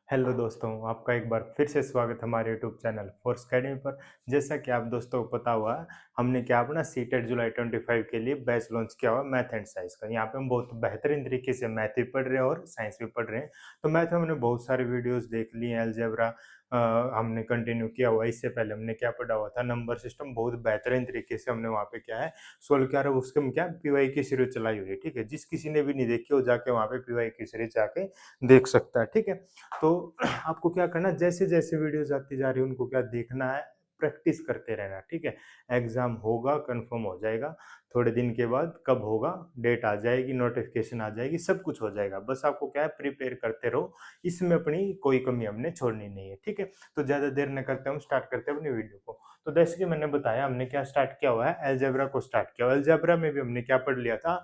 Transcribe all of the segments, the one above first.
Hello दोस्तों, आपका एक बार फिर से स्वागत है हमारे यूट्यूब चैनल फोर्स अकेडमी पर। जैसा कि आप दोस्तों को पता हुआ है, हमने क्या अपना सीटेट जुलाई 25 के लिए बैच लॉन्च किया हुआ मैथ एंड साइंस का। यहाँ पे हम बहुत बेहतरीन तरीके से मैथ भी पढ़ रहे हैं और साइंस भी पढ़ रहे हैं। तो मैथ में हमने बहुत सारे वीडियोस देख लिए हैं, अलजेब्रा हमने कंटिन्यू किया हुआ है। इससे पहले हमने क्या पढ़ा हुआ था, नंबर सिस्टम, बहुत बेहतरीन तरीके से हमने वहाँ पे क्या है सोल्व किया। और उसके में क्या पीवाई की सीरीज चलाई हुई है, ठीक है। जिस किसी ने भी नहीं देखी हो जाके वहाँ पे पीवाई की सीरीज जाके देख सकता है, ठीक है। तो आपको क्या करना है, जैसे जैसे वीडियोस आती जा रही है उनको क्या देखना है, प्रैक्टिस करते रहना, ठीक है। एग्जाम होगा, कंफर्म हो जाएगा। थोड़े दिन के बाद कब होगा, डेट आ जाएगी, नोटिफिकेशन आ जाएगी, सब कुछ हो जाएगा। बस आपको क्या है, प्रिपेयर करते रहो। इसमें अपनी कोई कमी हमने छोड़नी नहीं है, ठीक है। तो ज्यादा देर न करते हम स्टार्ट करते हैं अपनी वीडियो को। तो जैसे कि मैंने बताया, हमने क्या स्टार्ट किया हुआ है, अलजेब्रा को स्टार्ट किया हुआ है। अलजेब्रा में भी हमने क्या पढ़ लिया था,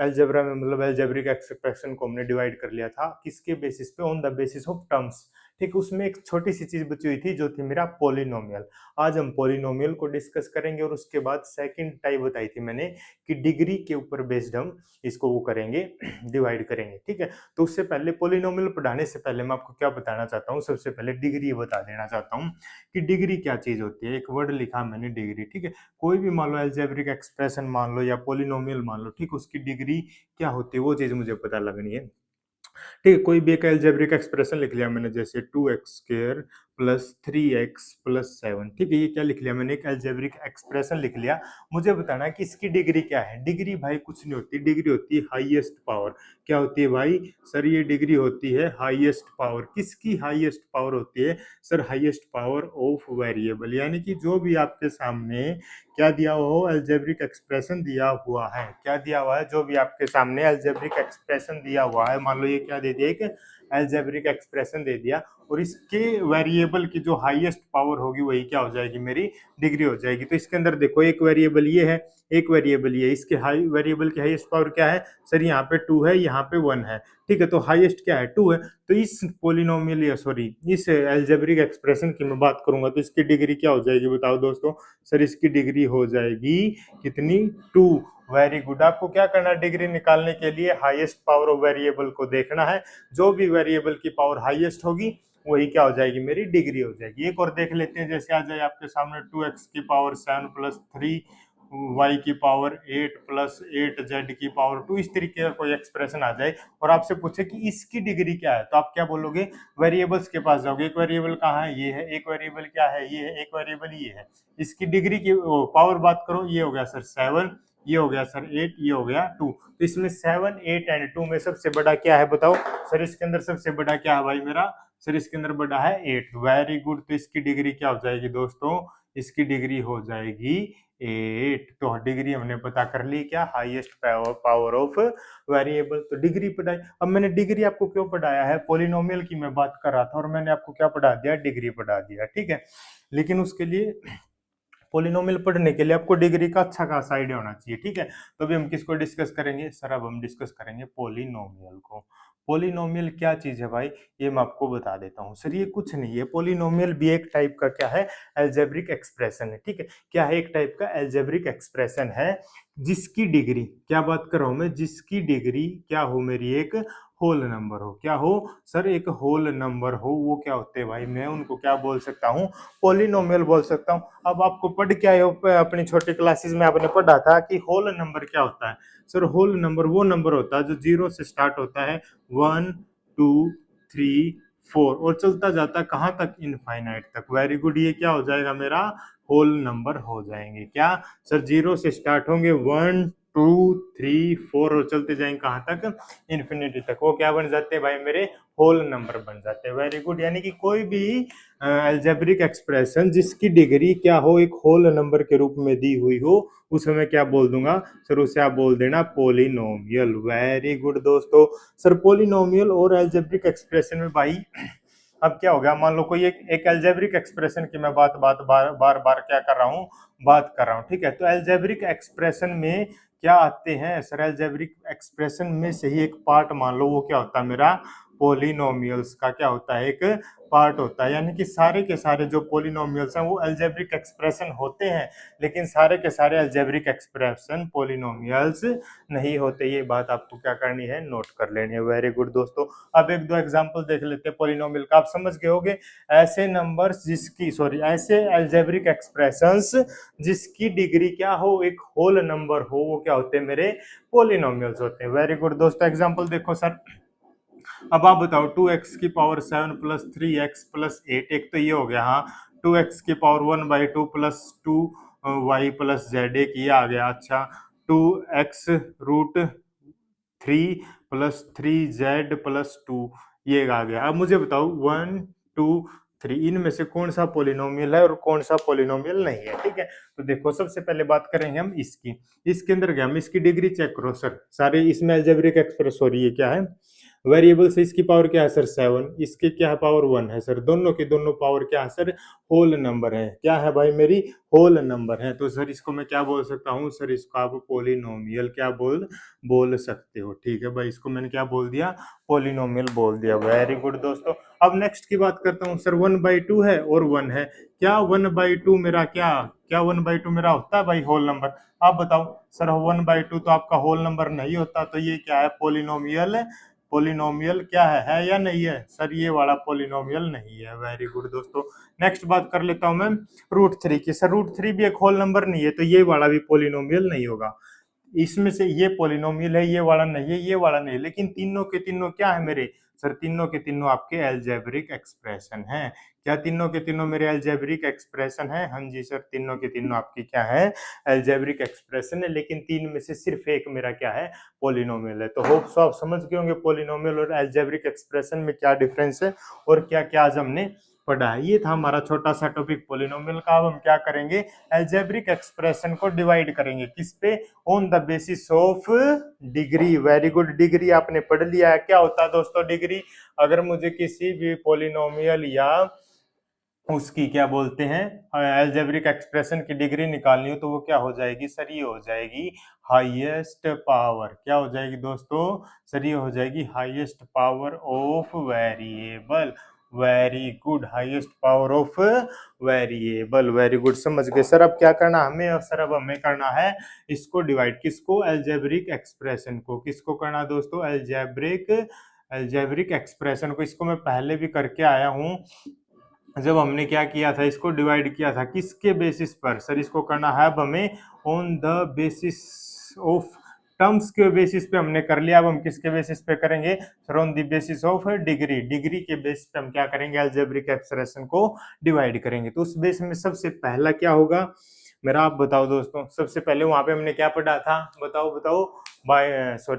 अलजेब्रा में मतलब अलजेब्रिक एक्सप्रेशन को हमने डिवाइड कर लिया था किसके बेसिस पे, on the basis of terms, ठीक। उसमें एक छोटी सी चीज बची हुई थी जो थी मेरा पोलिनोमियल। आज हम पोलिनोमियल को डिस्कस करेंगे और उसके बाद सेकंड टाइप बताई थी मैंने कि डिग्री के ऊपर बेस्ड हम इसको वो करेंगे, डिवाइड करेंगे, ठीक है। तो उससे पहले पोलिनोमियल पढ़ाने से पहले मैं आपको क्या बताना चाहता हूँ, सबसे पहले डिग्री बता देना चाहता हूँ कि डिग्री क्या चीज होती है। एक वर्ड लिखा मैंने, डिग्री, ठीक है। कोई भी मान लो अलजेब्रिक एक्सप्रेशन मान लो या पोलिनोमियल मान लो, ठीक, उसकी डिग्री क्या होती है वो चीज मुझे पता लगनी है, ठीक है। कोई भी एक अलजेब्रिक एक्सप्रेशन लिख लिया मैंने, जैसे 2x² प्लस 3x प्लस 7, ठीक है। ये क्या लिख लिया मैंने, एक अलजेब्रिक एक्सप्रेशन लिख लिया। मुझे बताना है कि इसकी डिग्री क्या है। डिग्री भाई कुछ नहीं होती, डिग्री होती है हाईएस्ट पावर। क्या होती है भाई सर, ये डिग्री होती है हाईएस्ट पावर। किसकी हाईएस्ट पावर होती है sir? Highest power of variable, यानी कि जो भी आपके सामने क्या दिया हुआ हो, अलजेब्रिक एक्सप्रेशन दिया हुआ है। क्या दिया हुआ है? जो भी आपके सामने अलजेब्रिक एक्सप्रेशन दिया हुआ है, मान लो ये क्या दे दिया, एक अलजेब्रिक एक्सप्रेशन दे दिया, और इसके वेरिएबल की जो हाईएस्ट पावर होगी वही क्या हो जाएगी, मेरी डिग्री हो जाएगी। तो इसके अंदर देखो, एक वेरिएबल ये है, एक वेरिएबल ये, इसके हाई वेरिएबल की हाईएस्ट पावर क्या है सर? यहाँ पे 2 है, यहाँ पे 1 है, ठीक है। तो हाईएस्ट क्या है, 2 है। तो इस पोलिनोमियल या सॉरी इस अलजेब्रिक एक्सप्रेशन की मैं बात करूंगा तो इसकी डिग्री क्या हो जाएगी, बताओ दोस्तों। सर इसकी डिग्री हो जाएगी कितनी, 2। Very good. आपको क्या करना है, डिग्री निकालने के लिए हाईएस्ट पावर ऑफ वेरिएबल को देखना है। जो भी वेरिएबल की पावर हाईएस्ट होगी वही क्या हो जाएगी, मेरी डिग्री हो जाएगी। एक और देख लेते हैं, जैसे आ जाए आपके सामने 2x की पावर 7 प्लस 3 y की पावर 8 प्लस 8 z की पावर 2, इस तरीके का कोई एक्सप्रेशन आ जाए और आपसे पूछे कि इसकी डिग्री क्या है, तो आप क्या बोलोगे, वेरिएबल्स के पास जाओगे। एक वेरिएबल कहाँ है, ये है। एक वेरिएबल क्या है, ये है। एक वेरिएबल ये है। इसकी डिग्री की पावर बात करो, ये हो गया सर 7, ये हो गया सर 8, ये हो गया 2। तो इसमें 7, 8 एंड 2 में सबसे बड़ा क्या है बताओ सर? इसके अंदर सबसे बड़ा क्या है भाई मेरा? सर इसके अंदर बड़ा है 8। Very good. तो इसकी डिग्री क्या हो जाएगी दोस्तों? इसकी डिग्री हो जाएगी 8। तो डिग्री हमने पता कर ली, क्या, हाईएस्ट पावर ऑफ वेरिएबल। तो डिग्री पढ़ाई। अब मैंने डिग्री आपको क्यों पढ़ाया है, पोलिनोमियल की मैं बात कर रहा था और मैंने आपको क्या पढ़ा दिया, डिग्री पढ़ा दिया, ठीक है। लेकिन उसके लिए पोलिनोमियल पढ़ने के लिए आपको डिग्री का अच्छा खासा आइडिया होना चाहिए, ठीक है। तो अभी हम किसको डिस्कस करेंगे सर? अब हम डिस्कस करेंगे पोलिनोमियल को। पोलिनोमियल क्या चीज है भाई, ये मैं आपको बता देता हूँ। सर ये कुछ नहीं है, पोलिनोमियल भी एक टाइप का क्या है, एल्जेब्रिक एक्सप्रेशन है, ठीक है। क्या है? एक टाइप का एल्जेब्रिक एक्सप्रेशन है जिसकी डिग्री, क्या बात कर रहा हूं मैं, जिसकी डिग्री क्या हो मेरी, एक होल नंबर हो। क्या हो सर? एक होल नंबर हो। वो क्या होते हैं भाई, मैं उनको क्या बोल सकता हूँ, पोलिनोमियल बोल सकता हूँ। अब आपको पढ़ के आए हो अपनी छोटी क्लासेस में, आपने पढ़ा था कि होल नंबर क्या होता है। सर होल नंबर वो नंबर होता है जो 0 से स्टार्ट होता है, 1 2 3 4 और चलता जाता है कहाँ तक, इनफाइनाइट तक। Very good. ये क्या हो जाएगा, मेरा होल नंबर हो जाएंगे। क्या सर? 0 से स्टार्ट होंगे, 1 2 3 4 और चलते जाएंगे कहाँ तक, इन्फिनिटी तक। वो क्या बन जाते हैं भाई, मेरे होल नंबर बन जाते हैं। Very good. यानी कि कोई भी अलजेब्रिक एक्सप्रेशन जिसकी डिग्री क्या हो, एक होल नंबर के रूप में दी हुई हो, उसे मैं क्या बोल दूंगा सर? उसे आप बोल देना पोलिनोमियल। वेरी गुड दोस्तों। सर पोलिनोमियल और अलजेब्रिक एक्सप्रेशन में भाई अब क्या हो गया, मान लो कोई एक अलजेब्रिक एक्सप्रेशन की मैं बार बार क्या कर रहा हूँ, बात कर रहा हूँ, ठीक है। तो अलजेब्रिक एक्सप्रेशन में क्या आते हैं सर? अलजेब्रिक एक्सप्रेशन में से ही एक पार्ट मान लो वो क्या होता है, मेरा पोलिनोमियल्स का क्या होता है, एक पार्ट होता है। यानी कि सारे के सारे जो पोलिनोमियल्स हैं वो अलजेब्रिक एक्सप्रेशन होते हैं, लेकिन सारे के सारे अलजेब्रिक एक्सप्रेशन पोलिनोमियल्स नहीं होते। ये बात आपको क्या करनी है, नोट कर लेनी है। वेरी गुड दोस्तों। अब एक दो एग्जांपल देख लेते हैं पोलिनोमियल का, आप समझ गए होंगे। ऐसे नंबर्स जिसकी ऐसे अलजेब्रिक एक्सप्रेशंस जिसकी डिग्री क्या हो, एक होल नंबर हो, वो क्या होते हैं, मेरे पोलिनोमियल्स होते हैं। वेरी गुड दोस्तों। एग्जांपल देखो सर, अब आप बताओ 2x⁷ प्लस 3x+8, एक तो ये हो गया। हाँ, 2x⁴ plus 2y plus Z, एक ये आ गया। अच्छा, 2x√3 प्लस 3z+2, ये आ गया। अब मुझे बताओ 1 2 3 इनमें से कौन सा पोलिनोमियल है और कौन सा पोलिनोमियल नहीं है। ठीक है, तो देखो सबसे पहले बात करेंगे हम इसकी। इसके अंदर गया, हम इसकी डिग्री चेक करो सर। सारे इसमें अलजेब्रिक एक्सप्रेस, सॉरी ये क्या है, वेरिएबल से इसकी पावर क्या है सर 7, इसके क्या है पावर 1 है सर। दोनों की दोनों पावर क्या है सर, होल नंबर है। क्या है भाई, मेरी होल नंबर है। तो सर इसको मैं क्या बोल सकता हूँ सर, इसको आप पोलिनोमियल क्या बोल सकते हो। ठीक है भाई, इसको मैंने क्या बोल दिया, पोलिनोमियल बोल दिया। वेरी गुड दोस्तों। अब नेक्स्ट की बात करता हूँ सर, 1/2 है और 1 है। क्या 1/2 मेरा क्या क्या 1/2 मेरा होता है भाई होल नंबर? आप बताओ सर, 1/2 तो आपका होल नंबर नहीं होता, तो ये क्या है, पोलिनोमियल। पोलिनोमियल क्या है या नहीं है सर? ये वाला पोलिनोमियल नहीं है। वेरी गुड दोस्तों। नेक्स्ट बात कर लेता हूं मैं √3 की। सर √3 भी एक होल नंबर नहीं है, तो ये वाला भी पोलिनोमियल नहीं होगा। इसमें से ये पोलिनोमियल है, ये वाला नहीं है, ये वाला नहीं है, लेकिन तीनों के तीनों क्या है मेरे सर, तीनों के तीनों आपके अलजेब्रिक एक्सप्रेशन हैं। क्या तीनों के तीनों मेरे अलजेब्रिक एक्सप्रेशन हैं? हाँ जी सर, तीनों के तीनों आपकी क्या है, अलजेब्रिक एक्सप्रेशन है। लेकिन तीन में से सिर्फ एक मेरा क्या है, पोलिनोमियल है। तो होप सो आप समझ गए होंगे पोलिनोमियल और अलजेब्रिक एक्सप्रेशन में क्या डिफरेंस है और क्या क्या आज हमने पढ़ा है। ये था हमारा छोटा सा टॉपिक पोलिनोमियल का। अब हम क्या करेंगे, अलजेब्रिक एक्सप्रेशन को डिवाइड करेंगे किस पे, on the basis of degree. Very good, degree आपने पढ़ लिया है। क्या होता है दोस्तों डिग्री? अगर मुझे किसी भी पोलिनोमियल या उसकी क्या बोलते हैं, अलजेब्रिक एक्सप्रेशन की डिग्री निकालनी हो, तो वो क्या हो जाएगी सर, ये हो जाएगी हाईएस्ट पावर। क्या हो जाएगी दोस्तों सर, ये हो जाएगी highest power of variable. Very good, highest power of variable. Very good, समझ गए सर। अब क्या करना हमें, और सर अब हमें करना है इसको डिवाइड, किसको, अलजेब्रिक एक्सप्रेशन को। किसको करना है दोस्तों, अलजेब्रिक एक्सप्रेशन को। इसको मैं पहले भी करके आया हूं, जब हमने क्या किया था, इसको डिवाइड किया था किसके बेसिस पर सर, इसको करना है अब हमें on the basis of terms के बेसिस पे हमने कर लिया। अब हम किसके बेसिस पे करेंगे sir, on the basis of degree. Degree के बेसिस पे हम क्या करेंगे, अलजेब्रिक एक्सप्रेशन को डिवाइड करेंगे। तो उस बेस में सबसे पहला क्या होगा मेरा, आप बताओ दोस्तों। सबसे पहले वहां पे हमने क्या पढ़ा था, बताओ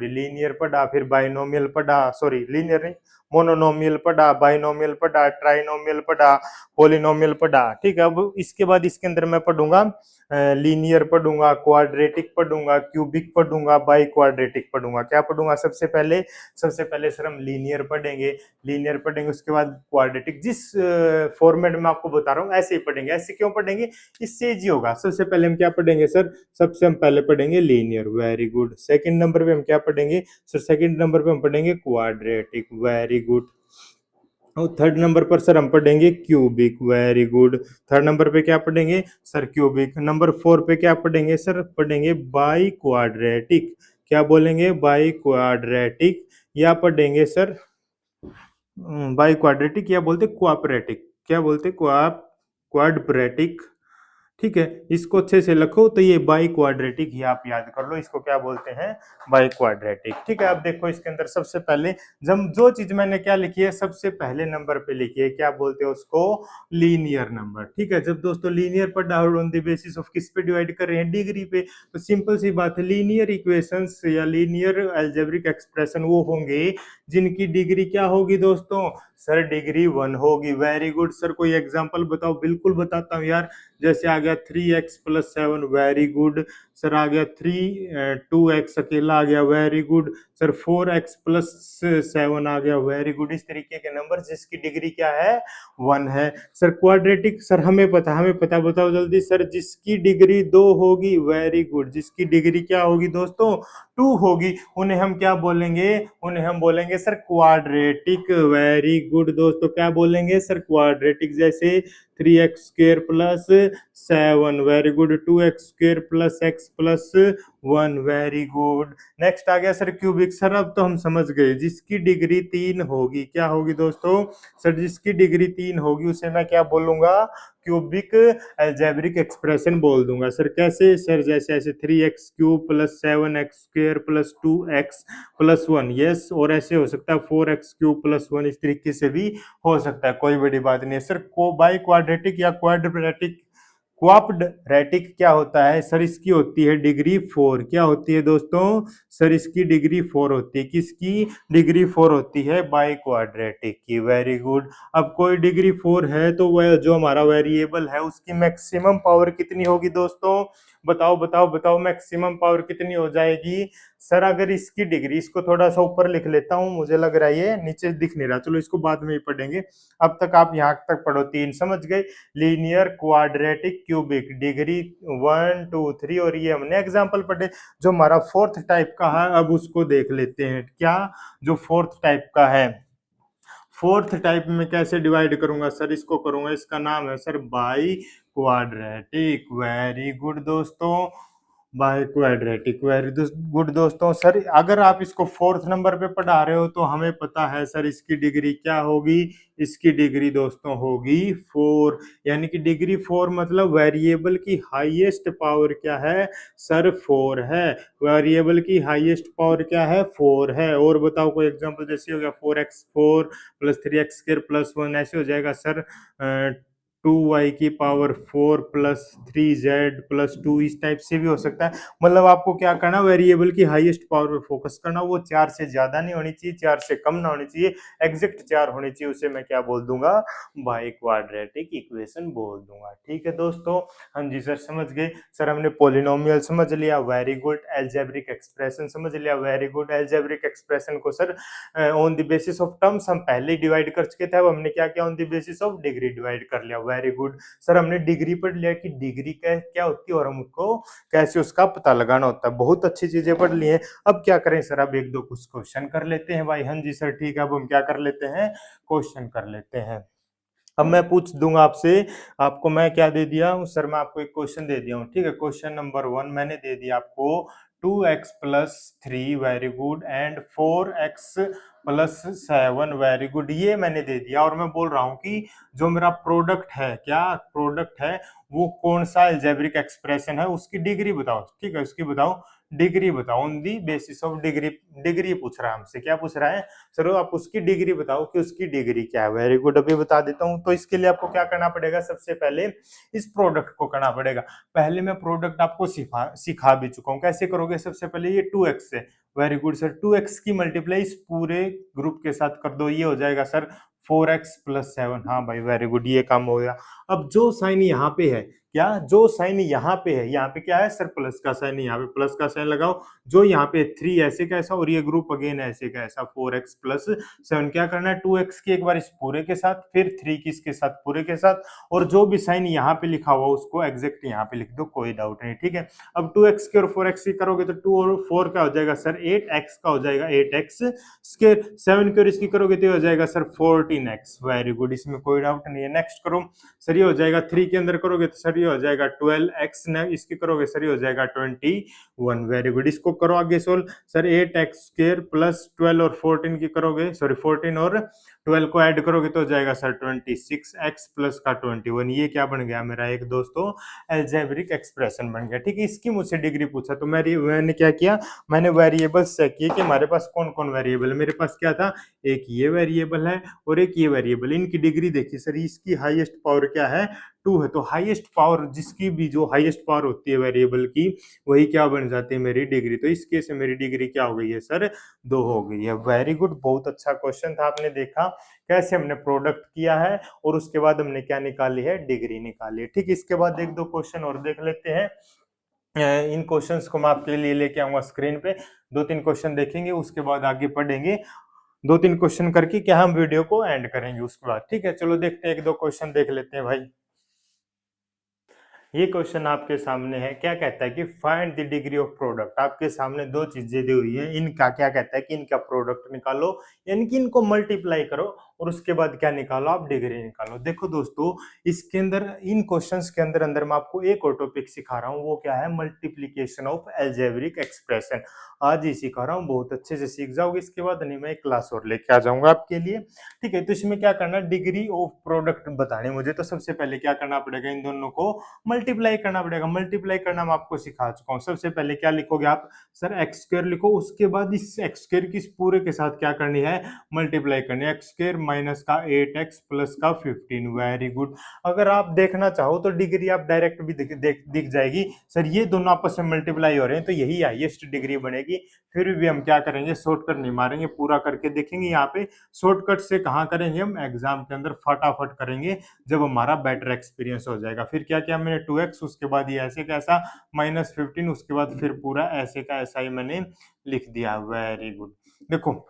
लीनियर पढ़ा, फिर बाइनोमियल पढ़ा, सॉरी लीनियर नहीं, मोनोनोमियल पढ़ा, बाइनोमियल पढ़ा, ट्राइनोमियल पढ़ा, पोलिनोमियल पढ़ा। ठीक है, अब इसके बाद इसके अंदर मैं पढ़ूंगा लीनियर पढ़ूंगा, क्वाड्रेटिक पढ़ूंगा, क्यूबिक पढ़ूंगा, बाई क्वाड्रेटिक पढ़ूंगा। क्या पढ़ूंगा सबसे पहले सर, हम लीनियर पढ़ेंगे, उसके बाद क्वाड्रेटिक। जिस फॉर्मेट में आपको बता रहा हूँ ऐसे ही पढ़ेंगे। ऐसे क्यों पढ़ेंगे, इससे इजी होगा। सबसे पहले हम क्या पढ़ेंगे सर, सबसे हम पहले पढ़ेंगे linear. Very good. Second number पे हम क्या पढ़ेंगे सर, सेकंड नंबर पे हम पढ़ेंगे क्वाड्रेटिक। Very good. और थर्ड नंबर पर सर हम पढ़ेंगे cubic. Very good. Third number पे क्या पढ़ेंगे सर, क्यूबिक। नंबर 4 पे क्या पढ़ेंगे सर, पढ़ेंगे बाई क्वाड्रेटिक। क्या बोलेंगे, बाई क्वाड्रेटिक। या पढ़ेंगे सर बाई क्वाड्रेटिक, या बोलते क्वाड्रेटिक, क्या बोलते क्वाड्रेटिक। ठीक है, इसको अच्छे से लिखो, तो ये बाई क्वाड्रेटिक ही आप याद कर लो, इसको क्या बोलते हैं, बाई क्वाड्रेटिक। ठीक है, अब देखो इसके अंदर सबसे पहले जब जो चीज मैंने क्या लिखी है, सबसे पहले नंबर पे लिखी है, क्या बोलते हैं उसको, लीनियर नंबर। ठीक है, जब दोस्तों लीनियर पर down on the basis of किस पे डिवाइड कर रहे हैं, डिग्री पे, तो सिंपल सी बात है, लीनियर इक्वेशंस या लीनियर अलजेब्रिक एक्सप्रेशन वो होंगे जिनकी डिग्री क्या होगी दोस्तों सर, डिग्री 1 होगी। वेरी गुड सर, कोई एग्जांपल बताओ। बिल्कुल बताता हूँ यार, जैसे आ गया 3x+7। वेरी गुड सर, आ गया 2x अकेला आ गया। वेरी गुड सर 4x+7 आ गया, वेरी गुड। इस तरीके के नंबर जिसकी डिग्री क्या है, 1 है। सर क्वाड्रेटिक, सर हमें पता, बताओ जल्दी सर। जिसकी डिग्री 2 होगी, वेरी गुड, जिसकी डिग्री क्या होगी दोस्तों, 2 होगी, उन्हें हम क्या बोलेंगे, उन्हें हम बोलेंगे सर क्वाड्रेटिक। वेरी गुड दोस्तों, क्या बोलेंगे सर, क्वाड्रेटिक। जैसे 3x² + 7, very good. 2x² + x+1, very good. Next आ गया सर क्यूबिक। सर अब तो हम समझ गए, जिसकी डिग्री 3 होगी, क्या होगी दोस्तों, सर जिसकी डिग्री 3 होगी उसे मैं क्या बोलूंगा, क्यूबिक अलजेब्रिक एक्सप्रेशन बोल दूंगा। सर कैसे, सर जैसे ऐसे 3x³ + 7x² + 2x+1, यस। और ऐसे हो सकता है 4x³ + 1, इस तरीके से भी हो सकता है, कोई बड़ी बात नहीं है। सर को बाई क्वाड्रेटिक या क्वाड्रेटिक, क्वाड्रेटिक क्या होता है सर, इसकी होती है डिग्री 4। क्या होती है दोस्तों, सर इसकी डिग्री 4 होती है। किसकी डिग्री 4 होती है, बाई क्वाड्रेटिक की। Very good. अब कोई डिग्री 4 है तो वह जो हमारा वेरिएबल है उसकी मैक्सिमम पावर कितनी होगी दोस्तों, बताओ बताओ बताओ, मैक्सिमम पावर कितनी हो जाएगी। सर अगर इसकी डिग्री, इसको थोड़ा सा ऊपर लिख लेता हूं, मुझे लग रहा है ये नीचे दिख नहीं रहा, चलो इसको बाद में ही पढ़ेंगे। अब तक आप यहाँ तक पढ़ो, 3 समझ गए। लीनियर क्वाड्रेटिक क्यूबिक, डिग्री 1 2 3, और ये हमने एग्जांपल पढ़े। जो हमारा फोर्थ टाइप का है, अब उसको देख लेते हैं। क्या, जो फोर्थ टाइप का है, फोर्थ टाइप में कैसे डिवाइड करूंगा सर, इसको करूंगा, इसका नाम है sir by quadratic. Very good दोस्तों, बाय क्वाड्रेटिक, वेरी गुड दोस्तों। सर अगर आप इसको फोर्थ नंबर पे पढ़ा रहे हो तो हमें पता है सर इसकी डिग्री क्या होगी, इसकी डिग्री दोस्तों होगी 4। यानी कि डिग्री 4 मतलब वेरिएबल की हाईएस्ट पावर क्या है सर, 4 है। वेरिएबल की हाईएस्ट पावर क्या है, 4 है। और बताओ कोई एग्जांपल, जैसे हो गया 4x4 + 3x² + 1, ऐसे हो जाएगा सर 2y⁴ + 3z + 2, इस टाइप से भी हो सकता है। मतलब आपको क्या करना, वेरिएबल की हाईएस्ट पावर पे फोकस करना, वो 4 से ज्यादा नहीं होनी चाहिए, 4 से कम ना होनी चाहिए, एग्जैक्ट 4 होनी चाहिए, उसे मैं क्या बोल दूंगा, बाई क्वाड्रेटिक इक्वेशन बोल दूंगा। ठीक है दोस्तों, हाँ जी सर समझ गए। सर हमने पोलिनोमियल समझ लिया, वेरी गुड। अलजेब्रिक एक्सप्रेशन समझ लिया, वेरी गुड। अलजेब्रिक एक्सप्रेशन को sir on the basis of terms हम पहले ही डिवाइड कर चुके थे, अब हमने क्या किया, on the basis of degree divide कर लिया। Very good. सर हमने डिग्री पढ़ लिया कि डिग्री क्या होती है और हमको कैसे उसका पता लगाना होता है, बहुत अच्छी चीजें पढ़ ली हैं। अब क्या करें सर, अब एक दो कुछ क्वेश्चन कर लेते हैं भाई। हाँ जी सर ठीक है, अब हम क्या कर लेते हैं, क्वेश्चन कर लेते हैं। अब मैं पूछ दूंगा आपसे, आपको मैं क्या दे दिया हूं सर, मैं आपको एक क्वेश्चन दे दिया हूं, ठीक है। क्वेश्चन नंबर 1 मैंने दे दिया आपको, 2x + 3, very good, and 4x + 7, very good, ये मैंने दे दिया। और मैं बोल रहा हूं कि जो मेरा प्रोडक्ट है, क्या प्रोडक्ट है, वो कौन सा अलजेब्रिक एक्सप्रेशन है, उसकी डिग्री बताओ, ठीक है, उसकी बताओ डिग्री बताओ, on the basis of degree. Degree पूछ रहा है हमसे, क्या पूछ रहा है सर, आप उसकी डिग्री बताओ कि उसकी डिग्री क्या है। वेरी गुड, अभी बता देता हूं। तो इसके लिए आपको क्या करना पड़ेगा, सबसे पहले इस प्रोडक्ट को करना पड़ेगा। पहले मैं प्रोडक्ट आपको सिखा भी चुका हूं, कैसे करोगे, सबसे पहले ये 2x है, वेरी गुड सर, 2x की मल्टीप्लाई इस पूरे ग्रुप के साथ कर दो, ये हो जाएगा सर 4x + 7। हाँ भाई वेरी गुड, ये काम हो गया। अब जो साइन यहाँ पे है, क्या, जो साइन यहाँ पे है, यहाँ पे क्या है सर, प्लस का साइन, यहाँ पे प्लस का साइन लगाओ। जो यहाँ पे 3 ऐसे कैसा, और ये ग्रुप अगेन ऐसे कैसा, 4x + 7, क्या करना है, 2x की एक बार इस पूरे के साथ, फिर 3 की इसके साथ पूरे के साथ, और जो भी साइन यहाँ पे लिखा हुआ उसको एग्जैक्ट यहाँ पे लिख दो, कोई डाउट नहीं, ठीक है। अब 2x की और 4x की करोगे तो 2 और 4 का हो जाएगा सर 8x का हो जाएगा 8x स्क्वायर, 7 की और इसकी करोगे तो हो जाएगा सर 14x, वेरी गुड, इसमें कोई डाउट नहीं है। नेक्स्ट करो सर, ये हो जाएगा 3 के अंदर करोगे तो सर ये हो जाएगा 12x, इसकी करोगे सर ये हो जाएगा 21, वेरी गुड। इसको करो आगे सोल्व सर, 8x² + 12 और 14 की करोगे, सॉरी 14 और 12 को ऐड करोगे तो हो जाएगा सर 26x + का 21, ये क्या बन गया मेरा एक दोस्तों, अलजेब्रिक एक्सप्रेशन बन गया, ठीक है। इसकी मुझसे डिग्री पूछा तो मैंने क्या किया, मैंने वेरिएबल्स चेक किए कि हमारे पास कौन कौन वेरिएबल है। मेरे पास क्या था, एक ये वेरिएबल है और एक ये वेरिएबल, इनकी डिग्री देखिए सर, इसकी हाईएस्ट पावर क्या है, 2 है। तो हाईएस्ट पावर, जिसकी भी जो हाईएस्ट पावर होती है वेरिएबल की, वही क्या बन जाती है, मेरी डिग्री। तो इस केस में मेरी डिग्री क्या हो गई है सर, 2 हो गई है। वेरी गुड, बहुत अच्छा क्वेश्चन था, आपने देखा कैसे हमने प्रोडक्ट किया है और उसके बाद हमने क्या निकाली है, डिग्री निकाली है, ठीक। इसके बाद एक दो क्वेश्चन और देख लेते हैं। इन क्वेश्चंस को मैं आपके लिए लेके आऊंगा स्क्रीन पे। 2-3 क्वेश्चन देखेंगे, उसके बाद आगे पढ़ेंगे। 2-3 क्वेश्चन करके क्या हम वीडियो को एंड करेंगे उसके बाद। ठीक है, चलो देखते हैं, 1-2 क्वेश्चन देख लेते हैं भाई। ये क्वेश्चन आपके सामने है, क्या कहता है कि find the degree of product. आपके सामने दो चीजें दी हुई है, इनका क्या कहता है कि इनका प्रोडक्ट निकालो, यानी कि इनको मल्टीप्लाई करो और उसके बाद क्या निकालो, आप डिग्री निकालो। देखो दोस्तों, इसके अंदर इन क्वेश्चंस के अंदर अंदर मैं आपको एक और टॉपिक सिखा रहा हूँ, वो क्या है, मल्टीप्लीकेशन ऑफ अलजेब्रिक एक्सप्रेशन। आज ही सिखा रहा हूँ, बहुत अच्छे से सीख जाओगे। इसके बाद नहीं मैं एक क्लास और लेके आ जाऊंगा आपके लिए। ठीक है, तो इसमें क्या करना, डिग्री ऑफ प्रोडक्ट बताने मुझे, तो सबसे पहले क्या करना पड़ेगा, इन दोनों को मल्टीप्लाई करना पड़ेगा। मल्टीप्लाई करना मैं आपको सिखा चुका हूँ। सबसे पहले क्या लिखोगे आप, सर एक्स स्क्वायर लिखो, उसके बाद इस एक्स स्क्वायर की इस पूरे के साथ क्या करनी है, मल्टीप्लाई करनी है। एक्स स्क्वायर माइनस का 8x प्लस का 15। Very good. अगर आप देखना चाहो तो डिग्री आप डायरेक्ट भी दिख जाएगी। सर ये दोनों आपस में मल्टीप्लाई हो रहे हैं तो यही हाईएस्ट डिग्री बनेगी। फिर भी हम क्या करेंगे, शॉर्टकट नहीं मारेंगे, पूरा करके देखेंगे। यहाँ पे शॉर्टकट से कहाँ करेंगे, हम एग्जाम के अंदर फटाफट करेंगे जब हमारा बेटर एक्सपीरियंस हो जाएगा। फिर क्या किया मैंने, 2x, उसके बाद ये ऐसे कैसा -15, उसके बाद फिर पूरा ऐसे का ऐसा ही मैंने लिख दिया। Very good. देखो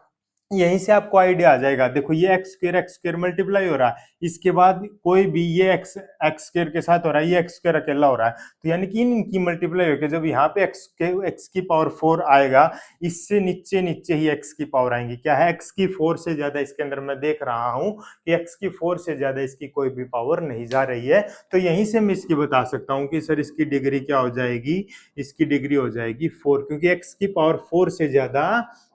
यहीं से आपको आइडिया आ जाएगा। देखो ये एक्स स्क्र मल्टीप्लाई हो रहा है, इसके बाद कोई भी ये एक्स स्क्र के साथ हो रहा है, ये एक्स स्क्र अकेला हो रहा है, तो यानी कि इनकी मल्टीप्लाई होकर जब यहाँ पे एक्स की पावर 4 आएगा, इससे नीचे नीचे ही एक्स की पावर आएंगी। क्या है, एक्स की 4 से ज्यादा इसके अंदर मैं देख रहा हूं कि एक्स की 4 से ज्यादा इसकी कोई भी पावर नहीं जा रही है। तो यहीं से मैं इसकी बता सकता हूँ कि सर इसकी डिग्री क्या हो जाएगी, इसकी डिग्री हो जाएगी 4, क्योंकि एक्स की पावर 4 से ज्यादा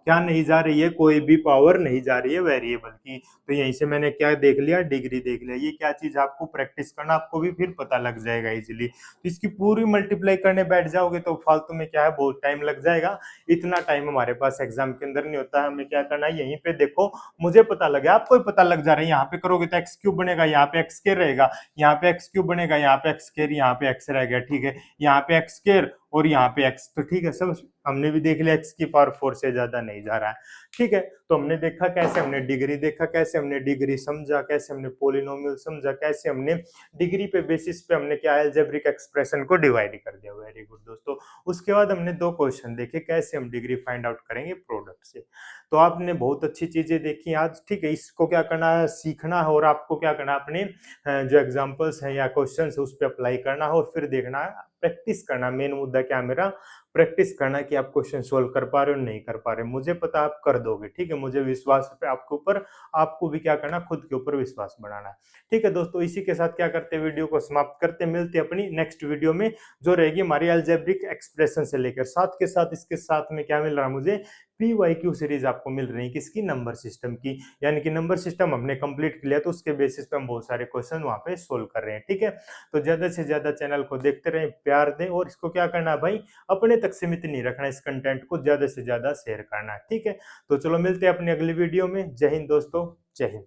क्या नहीं जा रही है, कोई भी पावर नहीं जा रही है वेरिएबल की। तो यहीं से मैंने क्या देख लिया, डिग्री देख लिया। ये क्या चीज आपको प्रैक्टिस करना, आपको भी फिर पता लग जाएगा इजीली। तो इसकी पूरी मल्टीप्लाई करने बैठ जाओगे तो फालतू में क्या है, बहुत टाइम लग जाएगा। इतना टाइम हमारे पास एग्जाम के अंदर नहीं होता है। हमें क्या करना है, यहीं पे देखो, मुझे पता लगा, आपको भी पता लग जा रहा है। यहाँ पे करोगे तो एक्स क्यूब बनेगा, यहाँ पे एक्स स्क्वायर रहेगा, यहाँ पे एक्स क्यूब बनेगा, यहाँ पे एक्स स्क्वायर, यहाँ पे एक्स रह गया। ठीक है, यहाँ पे एक्स स्क्वायर और यहाँ पे एक्स, तो ठीक है, सब हमने भी देख लिया, एक्स की पावर 4 से ज्यादा नहीं जा रहा है। ठीक है, तो हमने देखा कैसे, हमने डिग्री देखा, कैसे हमने डिग्री समझा, कैसे हमने पोलिनोमियल समझा, कैसे हमने डिग्री पे बेसिस पे हमने क्या अलजेब्रिक एक्सप्रेशन को डिवाइड कर दिया। वेरी गुड दोस्तों। उसके बाद हमने 2 क्वेश्चन देखे, कैसे हम डिग्री फाइंड आउट करेंगे प्रोडक्ट से। तो आपने बहुत अच्छी चीजें देखी आज। ठीक है, इसको क्या करना है, सीखना है, और आपको क्या करना है, अपने जो एग्जाम्पल्स हैं या क्वेश्चन है उस पर अप्लाई करना है, और फिर देखना है, प्रैक्टिस करना। मेन मुद्दा क्या मेरा, प्रैक्टिस करना कि आप क्वेश्चन सोल्व कर पा रहे हो नहीं कर पा रहे। मुझे पता आप कर दोगे। ठीक है, मुझे विश्वास है आपके ऊपर। आपको भी क्या करना, खुद के ऊपर विश्वास बढ़ाना है। ठीक है दोस्तों, इसी के साथ क्या करते हैं, वीडियो को समाप्त करते, मिलते अपनी नेक्स्ट वीडियो में, जो रहेगी हमारी अलजेब्रिक एक्सप्रेशन से लेकर। साथ के साथ इसके साथ में क्या मिल रहा है मुझे, PYQ सीरीज आपको मिल रही है, किसकी, नंबर सिस्टम की। यानी कि नंबर सिस्टम हमने कंप्लीट किया, तो उसके बेसिस पे हम बहुत सारे क्वेश्चन वहां पे सोल्व कर रहे हैं। ठीक है, तो ज्यादा से ज्यादा चैनल को देखते रहें, प्यार दें, और इसको क्या करना है भाई, अपने तक सीमित नहीं रखना, इस कंटेंट को ज्यादा से ज्यादा शेयर करना है। ठीक है, तो चलो मिलते हैं अपनी अगली वीडियो में। जय हिंद दोस्तों, जय हिंद।